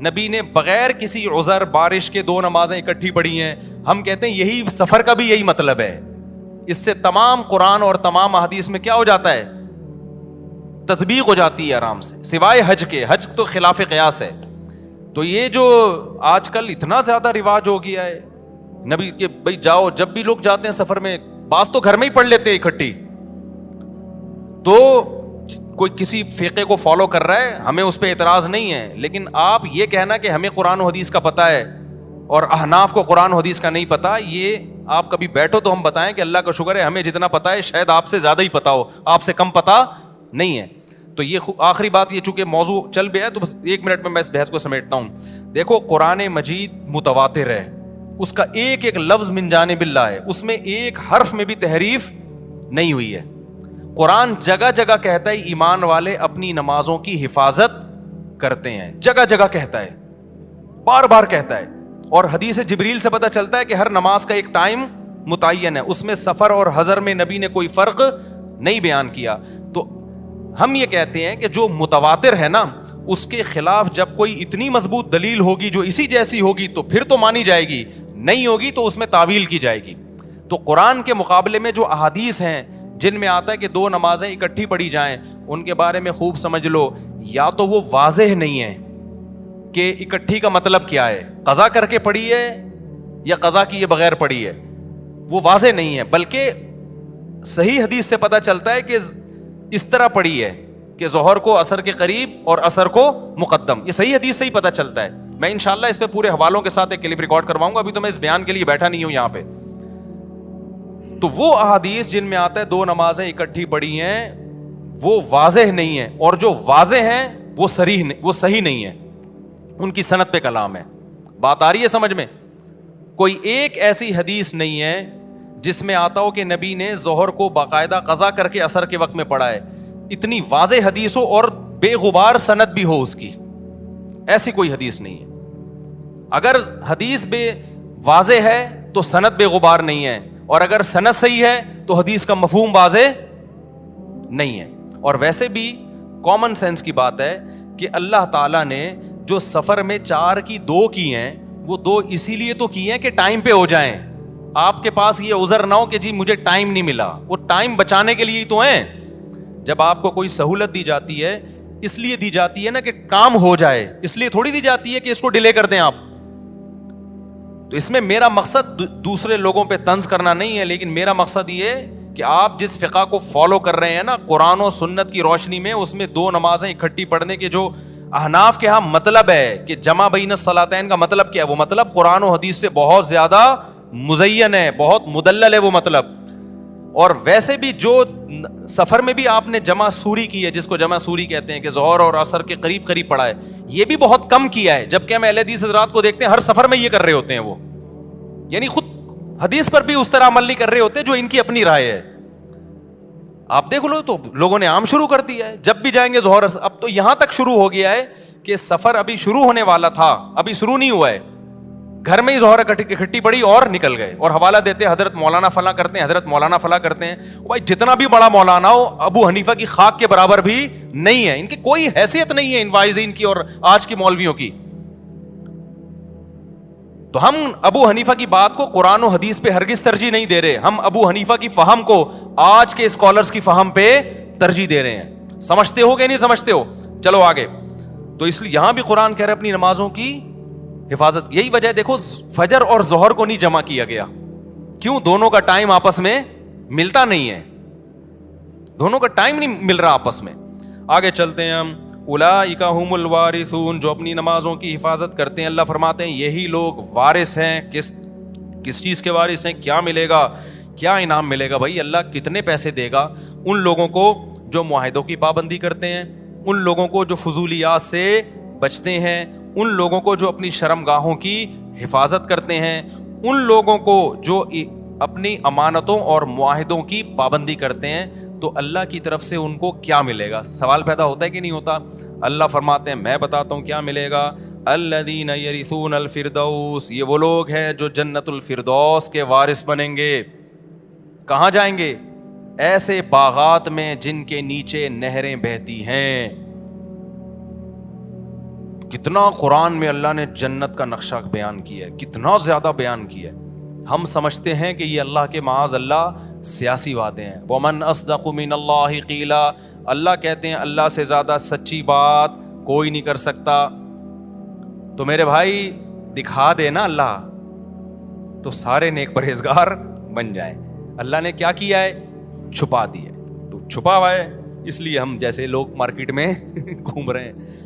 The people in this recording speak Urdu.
نبی نے بغیر کسی عذر بارش کے 2 نمازیں اکٹھی پڑھی ہیں. ہم کہتے ہیں یہی سفر کا بھی یہی مطلب ہے. اس سے تمام قرآن اور تمام احادیث میں کیا ہو جاتا ہے؟ تطبیق ہو جاتی ہے آرام سے, سوائے حج کے. حج تو خلاف قیاس ہے. تو یہ جو آج کل اتنا زیادہ رواج ہو گیا ہے نبی کے, بھائی جاؤ, جب بھی لوگ جاتے ہیں سفر میں, بعض تو گھر میں ہی پڑھ لیتے ہیں اکٹھی. تو کوئی کسی فقہ کو فالو کر رہا ہے, ہمیں اس پہ اعتراض نہیں ہے, لیکن آپ یہ کہنا کہ ہمیں قرآن و حدیث کا پتہ ہے اور احناف کو قرآن و حدیث کا نہیں پتا, یہ آپ کبھی بیٹھو تو ہم بتائیں کہ اللہ کا شکر ہے ہمیں جتنا پتا ہے شاید آپ سے زیادہ ہی پتا ہو, آپ سے کم پتا نہیں ہے. تو یہ آخری بات, یہ چونکہ موضوع چل گیا ہے تو بس 1 منٹ میں اس بحث کو سمیٹتا ہوں. دیکھو قرآن مجید متواتر ہے, اس کا ایک ایک لفظ من جانب اللہ ہے, اس میں ایک حرف میں بھی تحریف نہیں ہوئی ہے. قرآن جگہ جگہ کہتا ہے ایمان والے اپنی نمازوں کی حفاظت کرتے ہیں, جگہ جگہ کہتا ہے, بار بار کہتا ہے. اور حدیث جبریل سے پتہ چلتا ہے کہ ہر نماز کا ایک ٹائم متعین ہے, اس میں سفر اور حضر میں نبی نے کوئی فرق نہیں بیان کیا. تو ہم یہ کہتے ہیں کہ جو متواتر ہے نا, اس کے خلاف جب کوئی اتنی مضبوط دلیل ہوگی جو اسی جیسی ہوگی تو پھر تو مانی جائے گی, نہیں ہوگی تو اس میں تعویل کی جائے گی. تو قرآن کے مقابلے میں جو احادیث ہیں جن میں آتا ہے کہ 2 نمازیں اکٹھی پڑھی جائیں, ان کے بارے میں خوب سمجھ لو, یا تو وہ واضح نہیں ہے کہ اکٹھی کا مطلب کیا ہے, قضا کر کے پڑھی ہے یا قضا کیے بغیر پڑھی ہے, وہ واضح نہیں ہے. بلکہ صحیح حدیث سے پتہ چلتا ہے کہ اس طرح پڑھی ہے کہ ظہر کو عصر کے قریب اور عصر کو مقدم, یہ صحیح حدیث سے ہی پتہ چلتا ہے. میں انشاءاللہ اس پہ پورے حوالوں کے ساتھ ایک کلپ ریکارڈ کرواؤں گا, ابھی تو میں اس بیان کے لیے بیٹھا نہیں ہوں یہاں پہ. تو وہ احادیث جن میں آتا ہے 2 نمازیں اکٹھی پڑھی ہیں وہ واضح نہیں ہے, اور جو واضح ہیں وہ صحیح نہیں ہے, ان کی سند پہ کلام ہے. بات آ رہی ہے سمجھ میں؟ کوئی ایک ایسی حدیث نہیں ہے جس میں آتا ہو کہ نبی نے ظہر کو باقاعدہ قضا کر کے عصر کے وقت میں پڑھا ہے. اتنی واضح حدیث ہو اور بے غبار سند بھی ہو اس کی, ایسی کوئی حدیث نہیں ہے. اگر حدیث بے واضح ہے تو سند بے غبار نہیں ہے, اور اگر سند صحیح ہے تو حدیث کا مفہوم واضح نہیں ہے. اور ویسے بھی کامن سینس کی بات ہے کہ اللہ تعالیٰ نے جو سفر میں 4 کی 2 کی ہیں, وہ 2 اسی لیے تو کی ہیں کہ ٹائم پہ ہو جائیں. آپ کے پاس یہ عذر نہ ہو کہ جی مجھے ٹائم نہیں ملا, وہ ٹائم بچانے کے لیے ہی تو ہیں. جب آپ کو کوئی سہولت دی جاتی ہے اس لیے دی جاتی ہے نا کہ کام ہو جائے, اس لیے تھوڑی دی جاتی ہے کہ اس کو ڈیلے کر دیں آپ. تو اس میں میرا مقصد دوسرے لوگوں پہ طنز کرنا نہیں ہے, لیکن میرا مقصد یہ کہ آپ جس فقہ کو فالو کر رہے ہیں نا قرآن و سنت کی روشنی میں, اس میں 2 نمازیں اکٹھی پڑھنے کے جو احناف کے ہاں مطلب ہے کہ جمع بین الصلاتین کا مطلب کیا ہے, وہ مطلب قرآن و حدیث سے بہت زیادہ مزین ہے, بہت مدلل ہے وہ مطلب. اور ویسے بھی جو سفر میں بھی آپ نے جمع سوری کی ہے, جس کو جمع سوری کہتے ہیں کہ ظہر اور عصر کے قریب قریب پڑھا ہے, یہ بھی بہت کم کیا ہے. جبکہ ہم اہل حدیث حضرات کو دیکھتے ہیں ہر سفر میں یہ کر رہے ہوتے ہیں, وہ یعنی خود حدیث پر بھی اس طرح عمل نہیں کر رہے ہوتے جو ان کی اپنی رائے ہے. آپ دیکھ لو تو لوگوں نے عام شروع کر دیا ہے, جب بھی جائیں گے ظہر. اب تو یہاں تک شروع ہو گیا ہے کہ سفر ابھی شروع ہونے والا تھا, ابھی شروع نہیں ہوا ہے, گھر میں ہی ظہر اکٹھی پڑی اور نکل گئے, اور حوالہ دیتے ہیں حضرت مولانا فلاں کرتے ہیں, حضرت مولانا فلاں کرتے ہیں. بھائی جتنا بھی بڑا مولانا ہو ابو حنیفہ کی خاک کے برابر بھی نہیں ہے, ان کی کوئی حیثیت نہیں ہے ان واعظین کی اور آج کی مولویوں کی. تو ہم ابو حنیفہ کی بات کو قرآن و حدیث پہ ہرگز ترجیح نہیں دے رہے, ہم ابو حنیفہ کی فہم کو آج کے اسکالرز کی فہم پہ ترجیح دے رہے ہیں. سمجھتے ہو کہ نہیں سمجھتے ہو؟ چلو آگے. تو اس لیے یہاں بھی قرآن کہہ رہے اپنی نمازوں کی حفاظت. یہی وجہ ہے دیکھو فجر اور ظہر کو نہیں جمع کیا گیا, کیوں؟ دونوں کا ٹائم آپس میں ملتا نہیں ہے, دونوں کا ٹائم نہیں مل رہا آپس میں. آگے چلتے ہیں ہم. اولئک ھم الوارثون, جو اپنی نمازوں کی حفاظت کرتے ہیں, اللہ فرماتے ہیں یہی لوگ وارث ہیں. کس چیز کے وارث ہیں؟ کیا ملے گا, کیا انعام ملے گا؟ بھائی اللہ کتنے پیسے دے گا ان لوگوں کو جو معاہدوں کی پابندی کرتے ہیں, ان لوگوں کو جو فضولیات سے بچتے ہیں, ان لوگوں کو جو اپنی شرمگاہوں کی حفاظت کرتے ہیں, ان لوگوں کو جو اپنی امانتوں اور معاہدوں کی پابندی کرتے ہیں. تو اللہ کی طرف سے ان کو کیا ملے گا؟ سوال پیدا ہوتا ہے کہ نہیں ہوتا؟ اللہ فرماتے ہیں میں بتاتا ہوں کیا ملے گا. الذین یرثون الفردوس, یہ وہ لوگ ہیں جو جنت الفردوس کے وارث بنیں گے. کہاں جائیں گے؟ ایسے باغات میں جن کے نیچے نہریں بہتی ہیں. کتنا قرآن میں اللہ نے جنت کا نقشہ بیان کیا ہے, کتنا زیادہ بیان کیا ہے. ہم سمجھتے ہیں کہ یہ اللہ کے معاذ اللہ سیاسی باتیں ہیں. وَمَنْ أَصْدَقُ مِنَ اللَّهِ قِيلًا, اللہ کہتے ہیں اللہ سے زیادہ سچی بات کوئی نہیں کر سکتا. تو میرے بھائی دکھا دے نا اللہ, تو سارے نیک پرہیزگار بن جائیں. اللہ نے کیا کیا ہے, چھپا دیا ہے. تو چھپا ہوا ہے, اس لیے ہم جیسے لوگ مارکیٹ میں گھوم رہے ہیں.